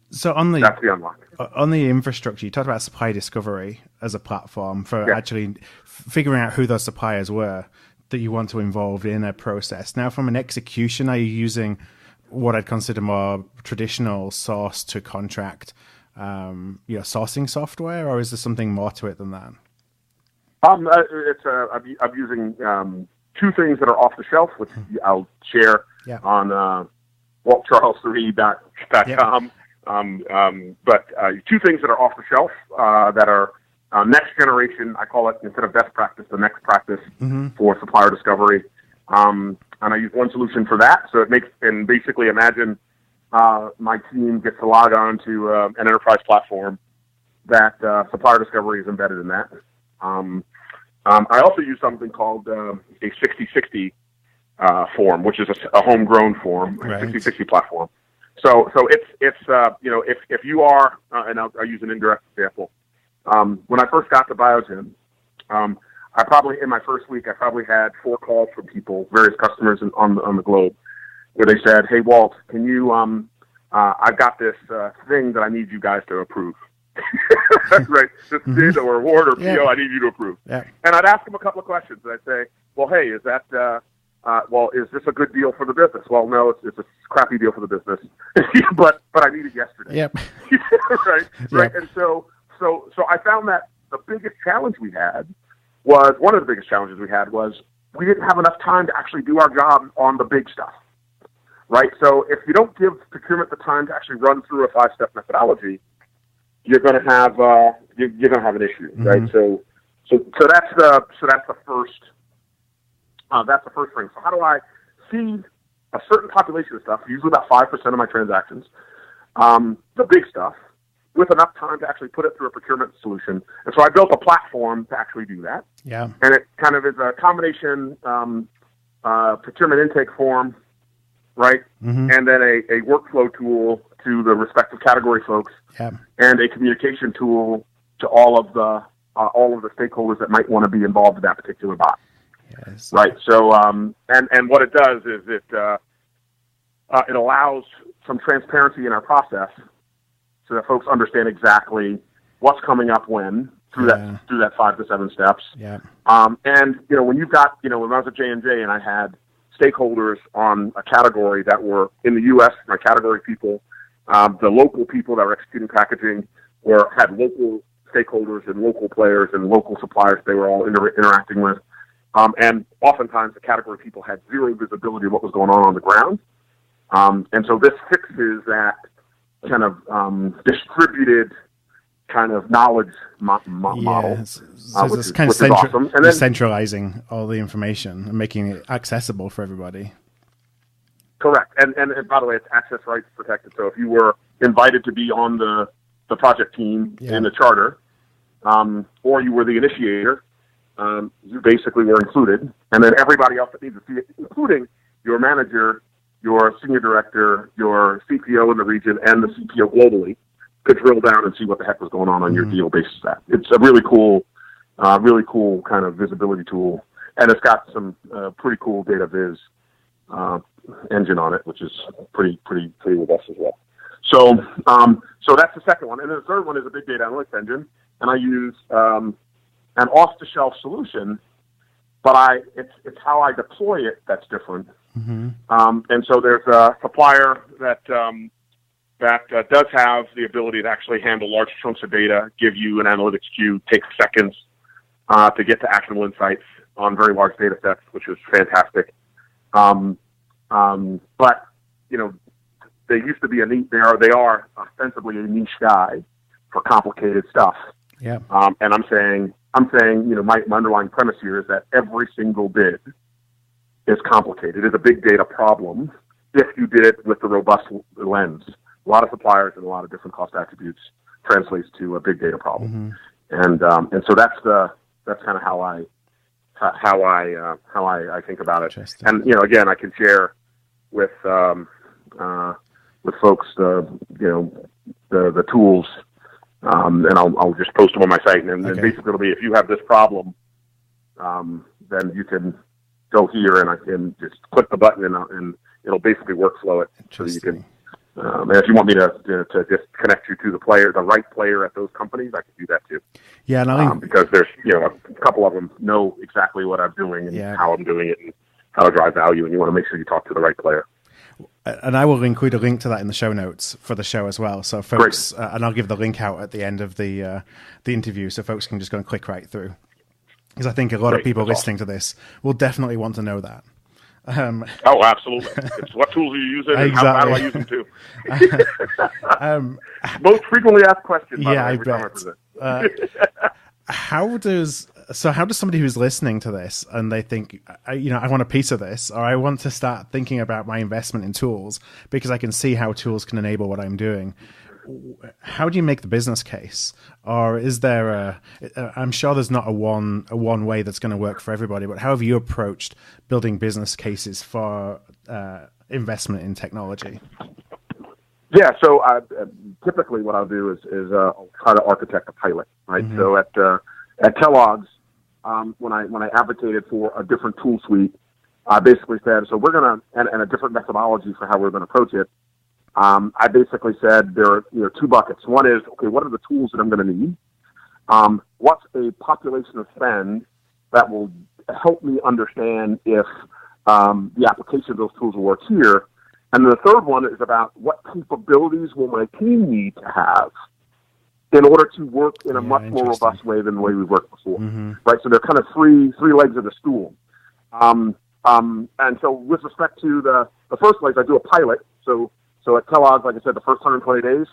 B: So that's the unlock. On the infrastructure, you talked about Supplier Discovery as a platform for actually figuring out who those suppliers were that you want to involve in a process. Now, from an execution, are you using what I'd consider more traditional source to contract, sourcing software, or is there something more to it than that?
C: I'm using 2 things that are off the shelf, which I'll share on WaltCharles3.com. But two things that are off the shelf that are next generation, I call it, instead of best practice, the next practice for supplier discovery. And I use one solution for that. So it makes, and basically imagine my team gets to log on to an enterprise platform that supplier discovery is embedded in that. I also use something called a 60/60 form, which is a homegrown form, a 60/60 platform. So it's you know, if you are, and I'll use an indirect example. When I first got to Biogen, I probably, in my first week, I probably had 4 calls from people, various customers on the globe, where they said, "Hey, Walt, can you, I've got this thing that I need you guys to approve." Right? This bid or award or PO, I need you to approve. Yeah. And I'd ask them a couple of questions. And I'd say, "Well, hey, is that, is this a good deal for the business?" "Well, no, it's a crappy deal for the business." but I need it yesterday.
B: Yep.
C: Right? Right. And so I found that the biggest challenge we had was, one of the biggest challenges we had was we didn't have enough time to actually do our job on the big stuff. Right? So if you don't give procurement the time to actually run through a 5-step methodology, you're going to have you're going to have an issue, right? So that's the first thing. So how do I feed a certain population of stuff, usually about 5% of my transactions, the big stuff, with enough time to actually put it through a procurement solution? And so I built a platform to actually do that. Yeah. And it kind of is a combination procurement intake form, right? And then a workflow tool to the respective category folks, and a communication tool to all of the stakeholders that might want to be involved in that particular bot. Yes. Right. So, and what it does is it allows some transparency in our process, so that folks understand exactly what's coming up when through that 5 to 7 steps. Yeah. And you know, when you've got, you know, when I was at J&J and I had stakeholders on a category that were in the U.S., my category people, the local people that were executing packaging had local stakeholders and local players and local suppliers they were all interacting with. And oftentimes the category people had zero visibility of what was going on the ground. And so this fixes that kind of distributed kind of knowledge model.
B: So it's kind of awesome. And then, centralizing all the information and making it accessible for everybody.
C: Correct. And by the way, it's access rights protected. So if you were invited to be on the project team in the charter, or you were the initiator, you basically were included. And then everybody else that needs to see it, including your manager, your senior director, your CPO in the region, and the CPO globally, could drill down and see what the heck was going on your deal basis of that. It's a really cool kind of visibility tool. And it's got some pretty cool data viz engine on it, which is pretty robust as well. So that's the second one. And then the third one is a big data analytics engine. And I use an off-the-shelf solution, but it's how I deploy it that's different. And so there's a supplier that does have the ability to actually handle large chunks of data, give you an analytics queue, take seconds to get to actionable insights on very large data sets, which is fantastic. But you know, they used to be they are ostensibly a niche guy for complicated stuff. Yeah. And I'm saying, you know, my underlying premise here is that every single bid is complicated. It's a big data problem if you did it with the robust lens. A lot of suppliers and a lot of different cost attributes translates to a big data problem. And so that's kind of how I think about it. And you know, again, I can share with folks the tools, and I'll just post them on my site. And then basically it'll be, if you have this problem, then you can go here and I can just click the button and it'll basically workflow it so that you can. And if you want me to just connect you to the right player at those companies, I can do that too. Yeah, and because there's a couple of them know exactly what I'm doing and how I'm doing it and how to drive value, and you want to make sure you talk to the right player.
B: And I will include a link to that in the show notes for the show as well. So folks, and I'll give the link out at the end of the interview, so folks can just go and click right through. Because I think a lot of people listening to this will definitely want to know that.
C: Oh, absolutely. It's what tools are you using and how do I use them too? Most frequently asked question, by the way, every time I present.
B: How does somebody who's listening to this and they think, I want a piece of this, or I want to start thinking about my investment in tools because I can see how tools can enable what I'm doing. How do you make the business case? Or is there I'm sure there's not a one way that's going to work for everybody, but how have you approached building business cases for investment in technology?
C: Yeah, so typically what I'll do is I'll try to architect a pilot, right? Mm-hmm. So at Kellogg's, when I advocated for a different tool suite, I basically said, so we're going to, and a different methodology for how we're going to approach it. I basically said there are two buckets. One is, okay, what are the tools that I'm going to need? What's a population of spend that will help me understand if the application of those tools will work here? And then the third one is about what capabilities will my team need to have in order to work in a much more robust way than the way we've worked before, right? So they're kind of three legs of the stool. And so with respect to the first leg, I do a pilot. So at Kellogg, like I said, the first 120 days,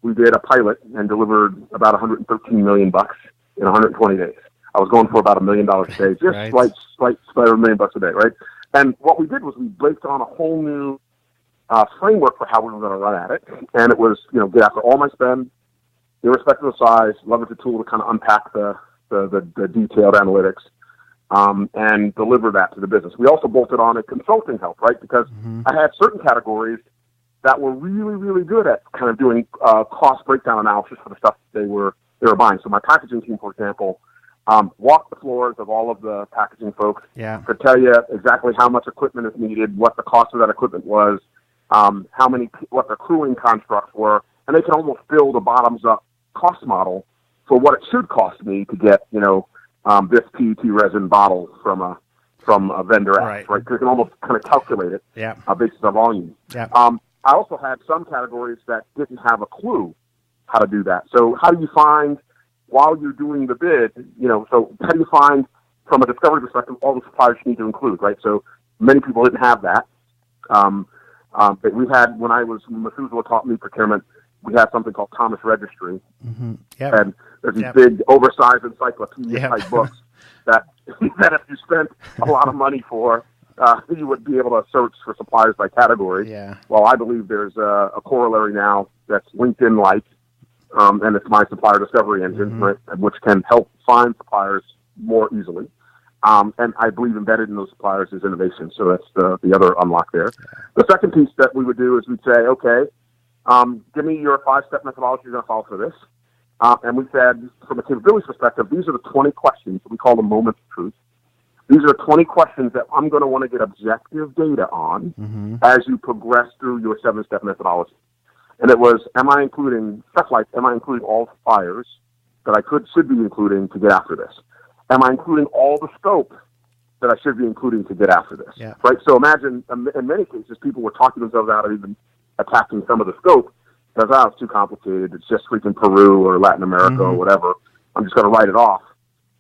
C: we did a pilot and delivered about $113 million in 120 days. I was going for about $1 million a day, just right. slight $1 million a day, right? And what we did was we baked on a whole new framework for how we were going to run at it. And it was, get after all my spend, irrespective of size, leverage the tool to kind of unpack the detailed analytics, and deliver that to the business. We also bolted on a consulting help, right? Because I had certain categories that were really, really good at kind of doing cost breakdown analysis for the stuff that they were buying. So my packaging team, for example, walked the floors of all of the packaging folks to tell you exactly how much equipment is needed, what the cost of that equipment was, what the crewing constructs were, and they can almost build a bottoms-up cost model for what it should cost me to get, this PET resin bottle from a vendor X, right? So you can almost kind of calculate it based on volume. I also had some categories that didn't have a clue how to do that. So how do you find, while you're doing the bid, so how do you find, from a discovery perspective, all the suppliers you need to include, right? So many people didn't have that. But we had, when Methuselah taught me procurement, we had something called Thomas Registry. And there's these big, oversized encyclopedia-type books that if you spent a lot of money for, you would be able to search for suppliers by category. Well, I believe there's a corollary now that's LinkedIn-like, and it's my Supplier Discovery engine, right, which can help find suppliers more easily. And I believe embedded in those suppliers is innovation. So that's the other unlock there. The second piece that we would do is we'd say, okay, give me your 5-step methodology you're going to follow for this. And we said, from a capabilities perspective, these are the 20 questions that we call the moments of truth. These are 20 questions that I'm going to want to get objective data on as you progress through your 7-step methodology. And it was, am I including all suppliers that I should be including to get after this? Am I including all the scope that I should be including to get after this? Right? So imagine, in many cases, people were talking themselves out of even attacking some of the scope because, it's too complicated. It's just freaking Peru or Latin America or whatever. I'm just going to write it off.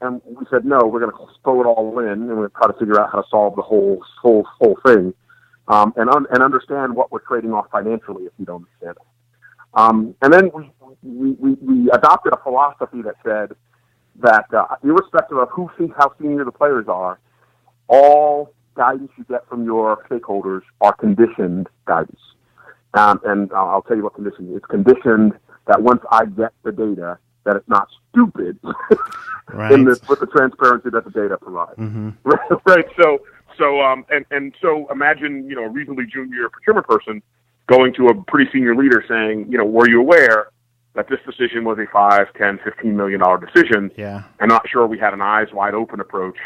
C: And we said, no, we're going to throw it all in, and we're going to try to figure out how to solve the whole thing, and understand what we're trading off financially if we don't understand it. And then we adopted a philosophy that said that irrespective of how senior the players are, all guidance you get from your stakeholders are conditioned guidance. And I'll tell you what conditioned. It's conditioned that once I get the data, that it's not stupid with the transparency that the data provides. Right. So imagine, a reasonably junior procurement person going to a pretty senior leader saying, were you aware that this decision was a $5, $10, $15 million decision? I'm not sure we had an eyes wide open approach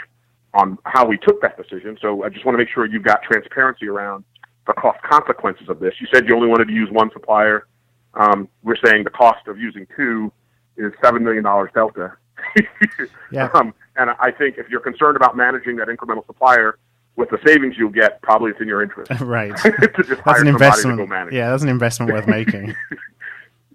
C: on how we took that decision. So I just want to make sure you've got transparency around the cost consequences of this. You said you only wanted to use one supplier. We're saying the cost of using two is $7 million delta. And I think if you're concerned about managing that incremental supplier with the savings you'll get, probably it's in your interest.
B: Right.
C: To just hire somebody to go manage.
B: Yeah, that's an investment worth making.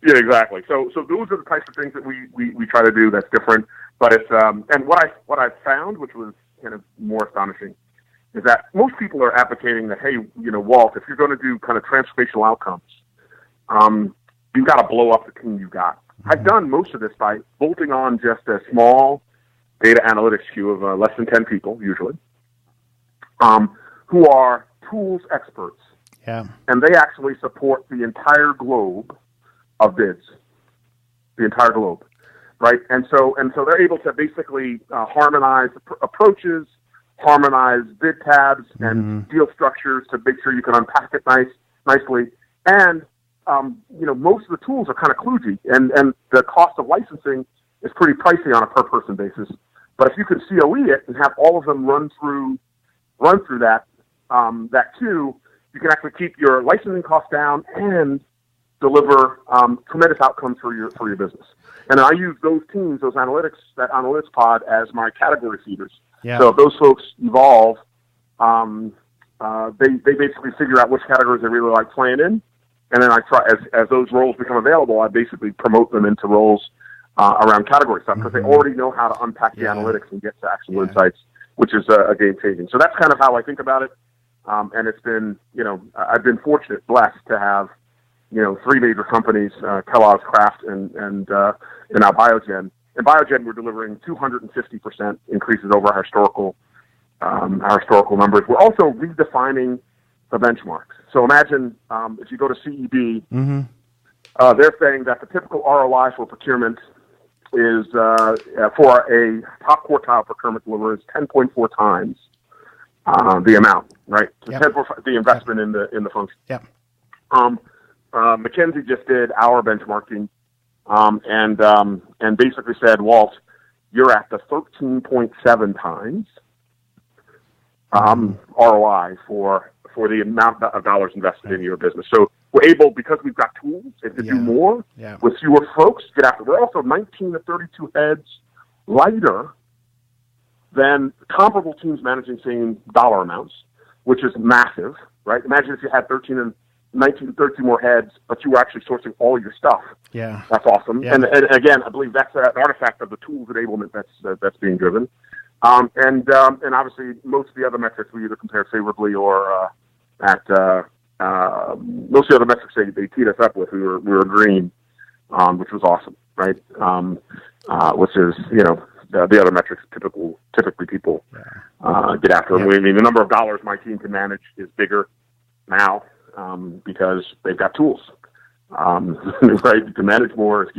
C: Yeah, exactly. So those are the types of things that we try to do that's different. But it's and what I found, which was kind of more astonishing, is that most people are advocating that, hey, Walt, if you're going to do kind of transformational outcomes, you've got to blow up the team you've got. Mm-hmm. I've done most of this by bolting on just a small data analytics queue of less than 10 people, usually, who are tools experts.
B: Yeah.
C: And they actually support the entire globe of bids, the entire globe, right? And so they're able to basically harmonize approaches, harmonize bid tabs and deal structures to make sure you can unpack it nicely. And most of the tools are kind of kludgy, and the cost of licensing is pretty pricey on a per person basis. But if you can COE it and have all of them run through that queue, you can actually keep your licensing costs down and deliver tremendous outcomes for your business. And I use those teams, that analytics pod, as my category feeders.
B: Yeah.
C: So if those folks evolve, they basically figure out which categories they really like playing in, and then I try as those roles become available, I basically promote them into roles around category stuff because they already know how to unpack the analytics and get to actual insights, which is a game changing. So that's kind of how I think about it. And it's been, I've been blessed to have, 3 major companies, Kellogg's, Kraft, and now Biogen. In Biogen, we're delivering 250% increases over our historical numbers. We're also redefining the benchmarks. So imagine if you go to CEB, they're saying that the typical ROI for procurement is for a top quartile procurement deliverer is 10.4 times the amount, right? So the investment in the function.
B: Yep.
C: McKinsey just did our benchmarking, and basically said, Walt, you're at the 13.7 times ROI for the amount of dollars invested in your business. So we're able, because we've got tools, to do more with fewer folks. Get after. We're also 19 to 32 heads lighter than comparable teams managing same dollar amounts, which is massive, right? Imagine if you had 19 to 30 more heads, but you were actually sourcing all your stuff.
B: Yeah,
C: that's awesome.
B: Yeah.
C: And again, I believe that's an artifact of the tools enablement that's being driven. And obviously, most of the other metrics we either compared favorably or most of the other metrics they teed us up with, we were green, which was awesome, right? Which is the other metrics typically people get after. Yeah. I mean, the number of dollars my team can manage is bigger now because they've got tools, right? You can manage more if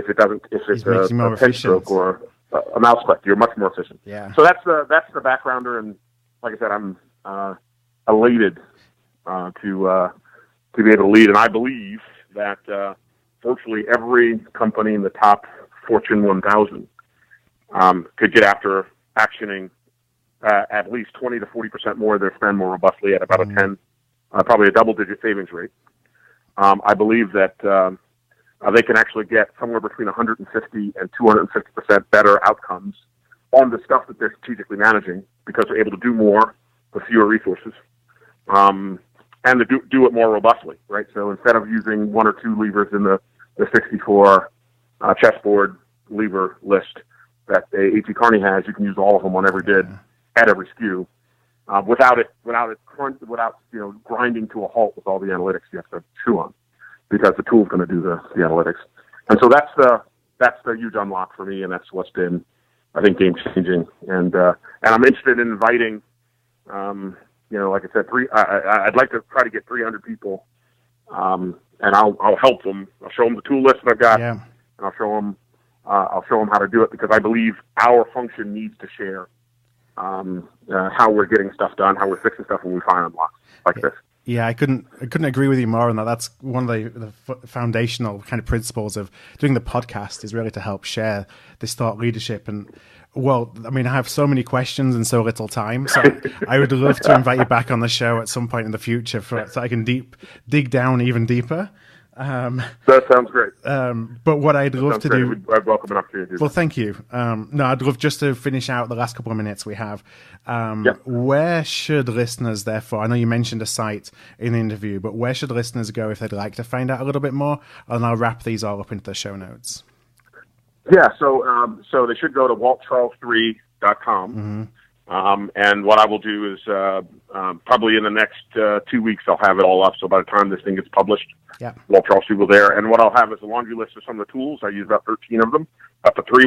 C: it's a pen stroke or a mouse click. You're much more efficient.
B: Yeah.
C: So that's the backgrounder, and like I said, I'm elated to be able to lead, and I believe that virtually every company in the top Fortune 1000 could get after actioning at least 20 to 40% more of their spend more robustly at about a 10, probably a double-digit savings rate. I believe that they can actually get somewhere between 150 and 250% better outcomes on the stuff that they're strategically managing because they're able to do more with fewer resources, and to do it more robustly, right? So instead of using 1 or 2 levers in the 64 chessboard lever list that A.T. Kearney has, you can use all of them on every bid at every SKU without grinding to a halt with all the analytics you have to chew on, because the tool's going to do the analytics. And so that's the huge unlock for me, and that's what's been, I think, game changing. And I'm interested in inviting, like I said, I'd like to try to get 300 people, and I'll help them. I'll show them the tool list that I've got, and I'll show them how to do it, because I believe our function needs to share how we're getting stuff done, how we're fixing stuff when we find unlocks like this.
B: Yeah, I couldn't agree with you more on that. That's one of the foundational kind of principles of doing the podcast, is really to help share this thought leadership. And well, I mean, I have so many questions and so little time, so I would love to invite you back on the show at some point in the future so I can dig down even deeper.
C: That sounds great.
B: But what I'd love to do...
C: I'd welcome an opportunity to do.
B: Well, thank you. I'd love just to finish out the last couple of minutes we have. Where should listeners, therefore... I know you mentioned a site in the interview, but where should listeners go if they'd like to find out a little bit more? And I'll wrap these all up into the show notes. Yeah,
C: so they should go to waltcharles3.com, And what I will do is probably in the next 2 weeks, I'll have it all up. So by the time this thing gets published, Walt Charles will there. And what I'll have is a laundry list of some of the tools. I use about 13 of them. But the three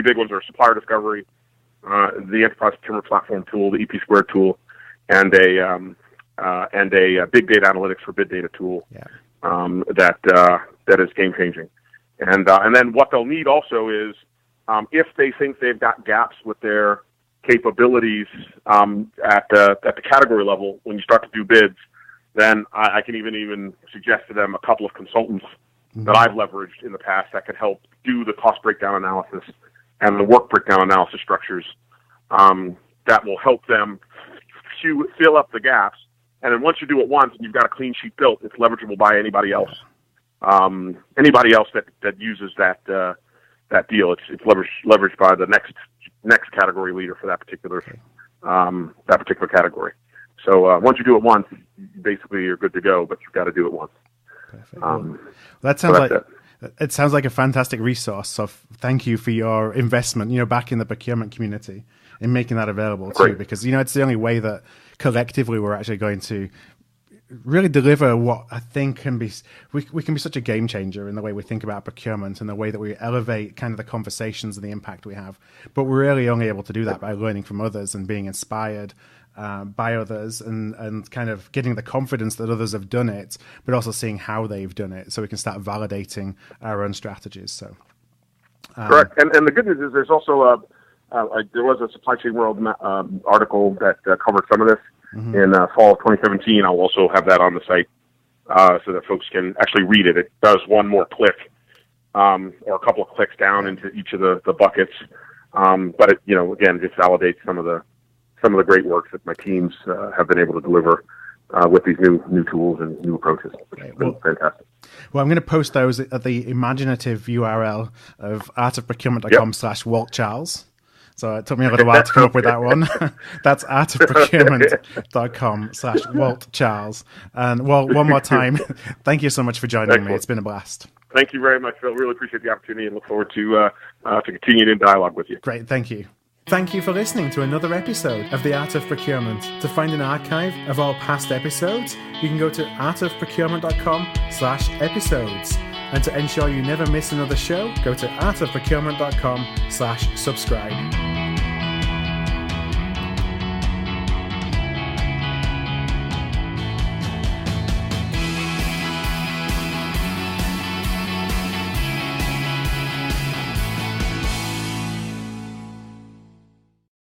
C: big ones are Supplier Discovery, the Enterprise Procurement Platform tool, the EP Squared tool, and a big data analytics for bid data tool that is game changing. And then what they'll need also is if they think they've got gaps with their capabilities at the category level, when you start to do bids, then I can even suggest to them a couple of consultants that I've leveraged in the past that could help do the cost breakdown analysis and the work breakdown analysis structures that will help them fill up the gaps. And then once you do it once and you've got a clean sheet built, it's leverageable by anybody else. Anybody else that uses that deal, it's leveraged by the next category leader for that particular category. So once you do it once, basically you're good to go, but you've got to do it once.
B: Perfect. That sounds it sounds like a fantastic resource. So thank you for your investment, back in the procurement community in making that available too, because, it's the only way that collectively we're actually going to really deliver what I think can be, we can be such a game changer in the way we think about procurement and the way that we elevate kind of the conversations and the impact we have. But we're really only able to do that by learning from others and being inspired by others and kind of getting the confidence that others have done it, but also seeing how they've done it so we can start validating our own strategies. So
C: correct. And the good news is there's also there was a Supply Chain World article that covered some of this in fall of 2017. I'll also have that on the site so that folks can actually read it. It does one more click or a couple of clicks down into each of the buckets. But it, again, just validates some of the great work that my teams have been able to deliver with these new tools and new approaches, which has been fantastic.
B: Well, I'm going to post those at the imaginative URL of artofprocurement.com/Walt Charles. So it took me a little while to come up with that one. That's artofprocurement.com/Walt Charles. And one more time, thank you so much for joining me. It's been a blast.
C: Thank you very much, Phil. Really appreciate the opportunity and look forward to continuing in dialogue with you.
B: Great. Thank you. Thank you for listening to another episode of The Art of Procurement. To find an archive of all past episodes, you can go to artofprocurement.com/episodes. And to ensure you never miss another show, go to artofprocurement.com/subscribe.